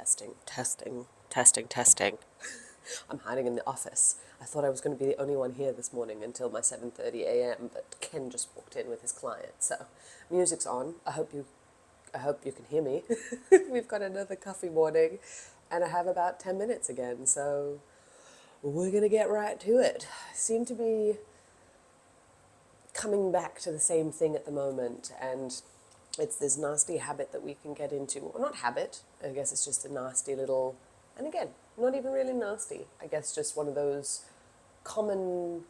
Testing. I'm hiding in the office. I thought I was going to be the only one here this morning until my 7:30 a.m., but Ken just walked in with his client. So, music's on. I hope you can hear me. We've got another coffee morning, and I have about 10 minutes again. So, we're going to get right to it. I seem to be coming back to the same thing at the moment, and it's this nasty habit that we can get into. Or not habit, I guess it's just a nasty little, and again, not even really nasty. I guess just one of those common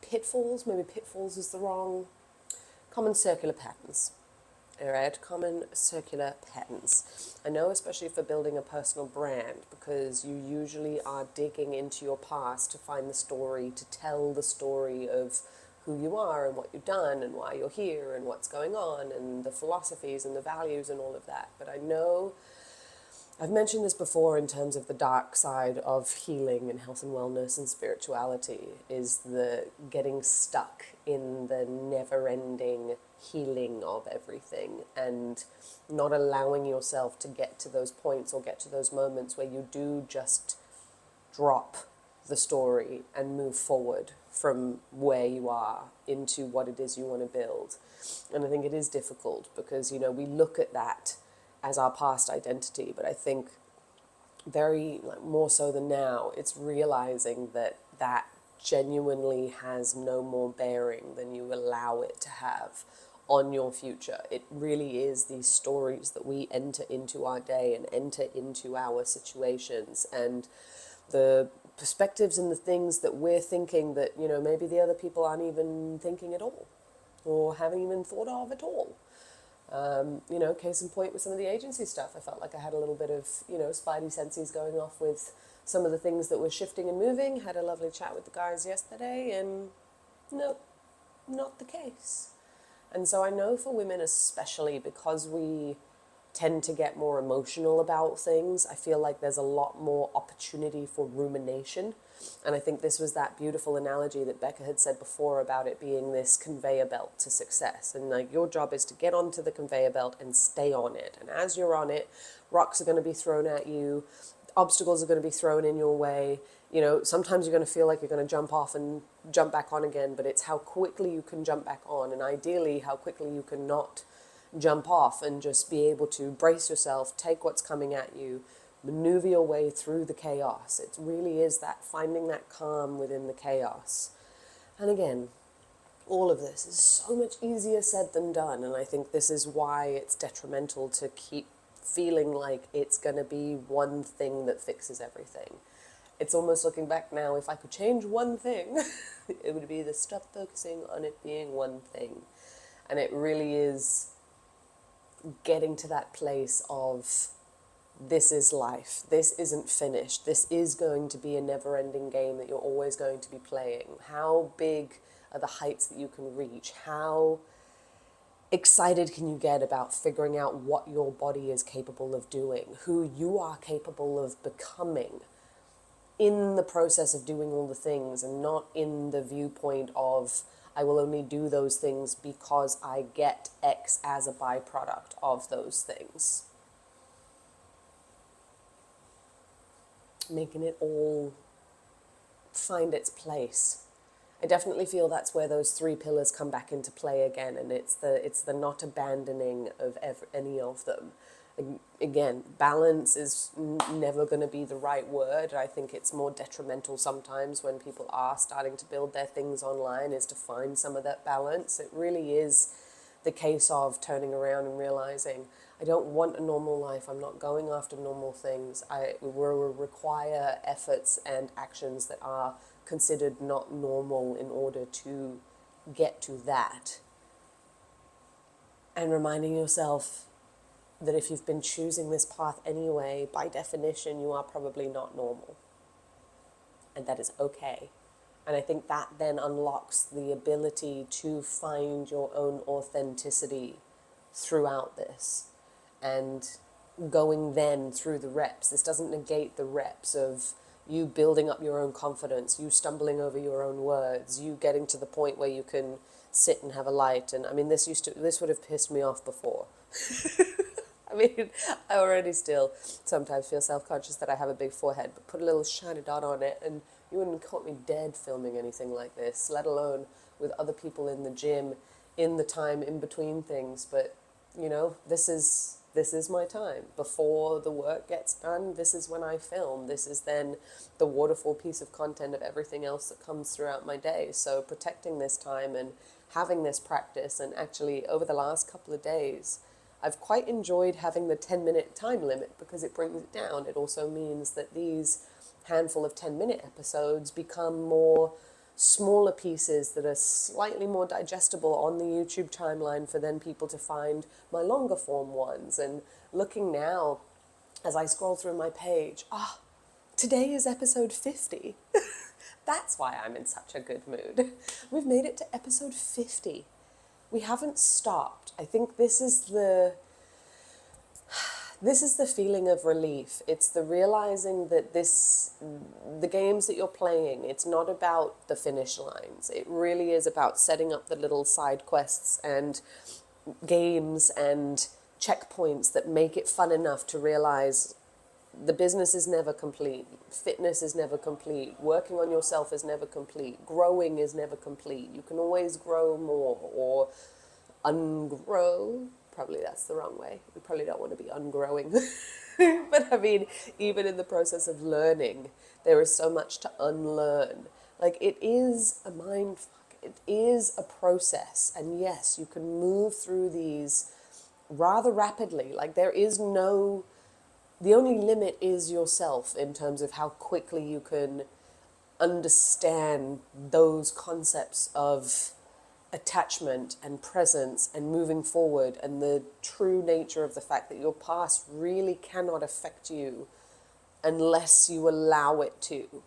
pitfalls. Maybe pitfalls is the wrong, common circular patterns. All right, common circular patterns. I know, especially for building a personal brand, because you usually are digging into your past to find the story, to tell the story of who you are and what you've done and why you're here and what's going on and the philosophies and the values and all of that. But I know I've mentioned this before in terms of the dark side of healing and health and wellness and spirituality is the getting stuck in the never-ending healing of everything and not allowing yourself to get to those points or get to those moments where you do just drop the story and move forward from where you are into what it is you want to build. And I think it is difficult because, we look at that as our past identity, but I think very more so than now, it's realizing that that genuinely has no more bearing than you allow it to have on your future. It really is these stories that we enter into our day and enter into our situations, and the perspectives and the things that we're thinking that, maybe the other people aren't even thinking at all or haven't even thought of at all. Case in point with some of the agency stuff, I felt like I had a little bit of, spidey senses going off with some of the things that were shifting and moving. Had a lovely chat with the guys yesterday, and nope, not the case. And so I know for women especially, because we tend to get more emotional about things, I feel like there's a lot more opportunity for rumination. And I think this was that beautiful analogy that Becca had said before about it being this conveyor belt to success. And your job is to get onto the conveyor belt and stay on it. And as you're on it, rocks are going to be thrown at you, obstacles are going to be thrown in your way. Sometimes you're going to feel like you're going to jump off and jump back on again, but it's how quickly you can jump back on, and ideally how quickly you can not jump off and just be able to brace yourself, take what's coming at you, maneuver your way through the chaos. It really is that finding that calm within the chaos. And again, all of this is so much easier said than done, and I think this is why it's detrimental to keep feeling like it's going to be one thing that fixes everything. It's almost looking back now, if I could change one thing, it would be the stuff focusing on it being one thing. And it really is getting to that place of, this is life, this isn't finished, this is going to be a never-ending game that you're always going to be playing. How big are the heights that you can reach? How excited can you get about figuring out what your body is capable of doing, who you are capable of becoming in the process of doing all the things, and not in the viewpoint of, I will only do those things because I get X as a byproduct of those things. Making it all find its place. I definitely feel that's where those three pillars come back into play again, and it's the not abandoning of any of them. Again, balance is never going to be the right word. I think it's more detrimental sometimes when people are starting to build their things online, is to find some of that balance. It really is the case of turning around and realizing, I don't want a normal life. I'm not going after normal things. I will require efforts and actions that are considered not normal in order to get to that. And reminding yourself that if you've been choosing this path anyway, by definition, you are probably not normal. And that is okay. And I think that then unlocks the ability to find your own authenticity throughout this. And going then through the reps. This doesn't negate the reps of you building up your own confidence, you stumbling over your own words, you getting to the point where you can sit and have a light. And I mean, this would have pissed me off before. mean, I already still sometimes feel self-conscious that I have a big forehead, but put a little shiny dot on it and you wouldn't caught me dead filming anything like this, let alone with other people in the gym in the time in between things. But, this is my time. Before the work gets done, this is when I film. This is then the waterfall piece of content of everything else that comes throughout my day. So protecting this time and having this practice, and actually over the last couple of days, I've quite enjoyed having the 10-minute time limit because it brings it down. It also means that these handful of 10-minute episodes become more smaller pieces that are slightly more digestible on the YouTube timeline for then people to find my longer form ones. And looking now as I scroll through my page, today is episode 50. That's why I'm in such a good mood. We've made it to episode 50. We haven't stopped. I think this is the feeling of relief. It's the realizing that the games that you're playing, it's not about the finish lines. It really is about setting up the little side quests and games and checkpoints that make it fun enough to realize the business is never complete. Fitness is never complete. Working on yourself is never complete. Growing is never complete. You can always grow more or ungrow. Probably that's the wrong way. We probably don't want to be ungrowing. But I mean, even in the process of learning, there is so much to unlearn. Like, it is a mind fuck. It is a process. And yes, you can move through these rather rapidly. Like, the only limit is yourself in terms of how quickly you can understand those concepts of attachment and presence and moving forward, and the true nature of the fact that your past really cannot affect you unless you allow it to.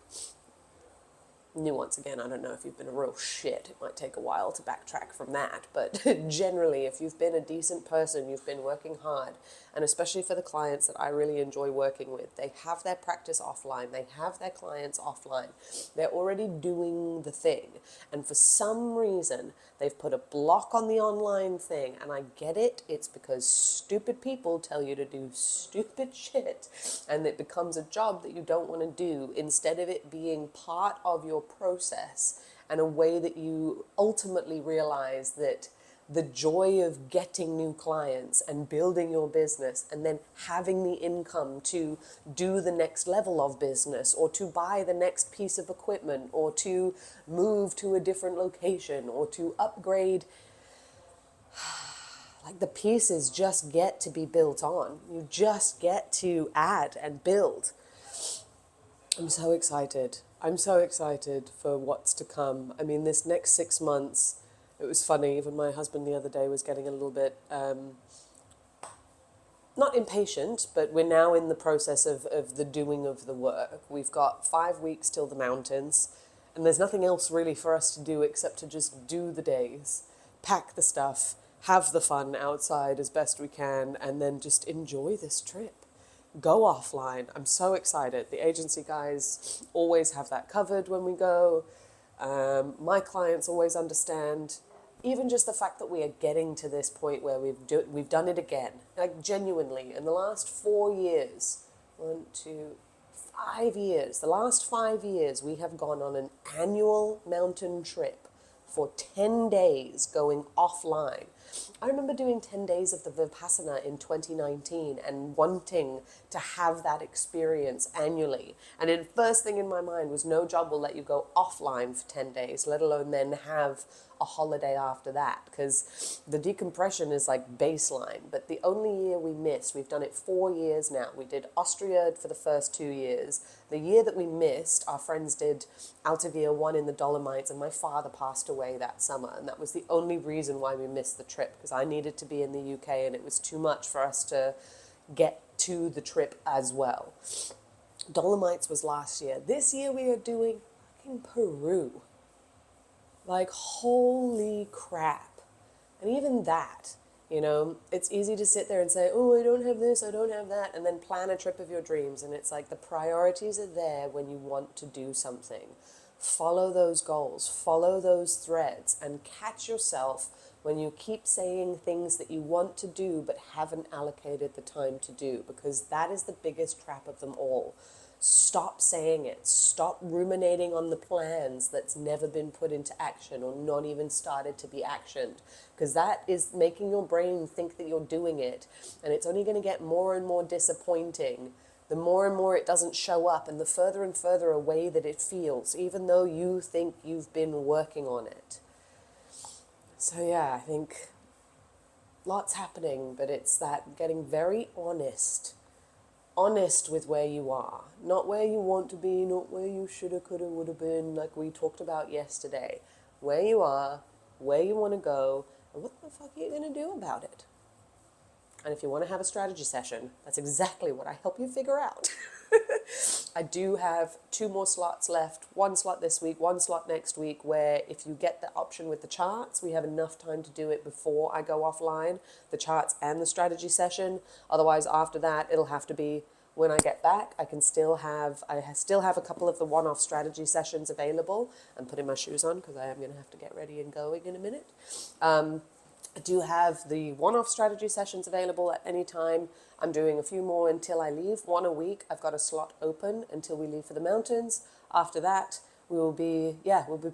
Nuance again, I don't know if you've been a real shit. It might take a while to backtrack from that. But generally, if you've been a decent person, you've been working hard. And especially for the clients that I really enjoy working with, they have their practice offline. They have their clients offline. They're already doing the thing. And for some reason, they've put a block on the online thing. And I get it. It's because stupid people tell you to do stupid shit. And it becomes a job that you don't want to do, instead of it being part of your process and a way that you ultimately realize that the joy of getting new clients and building your business and then having the income to do the next level of business or to buy the next piece of equipment or to move to a different location or to upgrade, like, the pieces just get to be built on. You just get to add and build. I'm so excited. I'm so excited for what's to come. I mean, this next 6 months, it was funny, even my husband the other day was getting a little bit, not impatient, but we're now in the process of the doing of the work. We've got 5 weeks till the mountains, and there's nothing else really for us to do except to just do the days, pack the stuff, have the fun outside as best we can, and then just enjoy this trip. Go offline. I'm so excited. The agency guys always have that covered when we go. My clients always understand. Even just the fact that we are getting to this point where we've done it again. Like, genuinely, in the last 4 years, 5 years, the last 5 years, we have gone on an annual mountain trip for 10 days going offline. I remember doing 10 days of the Vipassana in 2019 and wanting to have that experience annually. And the first thing in my mind was, no job will let you go offline for 10 days, let alone then have a holiday after that, because the decompression is like baseline. But the only year we missed, we've done it 4 years now. We did Austria for the first 2 years. The year that we missed, our friends did Altavia 1 in the Dolomites, and my father passed away that summer, and that was the only reason why we missed the trip, because I needed to be in the UK and it was too much for us to get to the trip as well. Dolomites was last year. This year we are doing fucking Peru. Like, holy crap. And even that, it's easy to sit there and say, oh, I don't have this, I don't have that, and then plan a trip of your dreams. And it's like, the priorities are there when you want to do something. Follow those goals, follow those threads, and catch yourself when you keep saying things that you want to do but haven't allocated the time to do, because that is the biggest trap of them all. Stop saying it. Stop ruminating on the plans that's never been put into action or not even started to be actioned, because that is making your brain think that you're doing it, and it's only going to get more and more disappointing the more and more it doesn't show up, and the further and further away that it feels, even though you think you've been working on it. So yeah, I think lots happening, but it's that getting very honest with where you are, not where you want to be, not where you shoulda, coulda, woulda been, like we talked about yesterday. Where you are, where you want to go, and what the fuck are you going to do about it? And if you want to have a strategy session, that's exactly what I help you figure out. I do have 2 more slots left, 1 slot this week, 1 slot next week, where if you get the option with the charts, we have enough time to do it before I go offline, the charts and the strategy session. Otherwise, after that, it'll have to be when I get back. I still have a couple of the one-off strategy sessions available. I'm putting my shoes on because I am going to have to get ready and going in a minute. I do have the one-off strategy sessions available at any time. I'm doing a few more until I leave, 1 a week. I've got a slot open until we leave for the mountains. After that, we'll be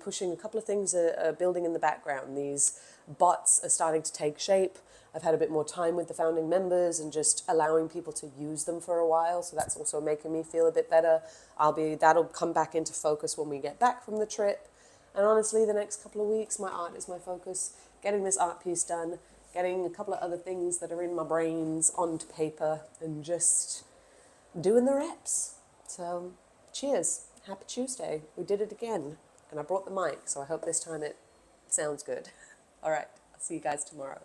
pushing a couple of things building in the background. These bots are starting to take shape. I've had a bit more time with the founding members and just allowing people to use them for a while. So that's also making me feel a bit better. That'll come back into focus when we get back from the trip. And honestly, the next couple of weeks, my art is my focus. Getting this art piece done, getting a couple of other things that are in my brains onto paper, and just doing the reps. So, cheers. Happy Tuesday. We did it again. And I brought the mic, so I hope this time it sounds good. All right. I'll see you guys tomorrow.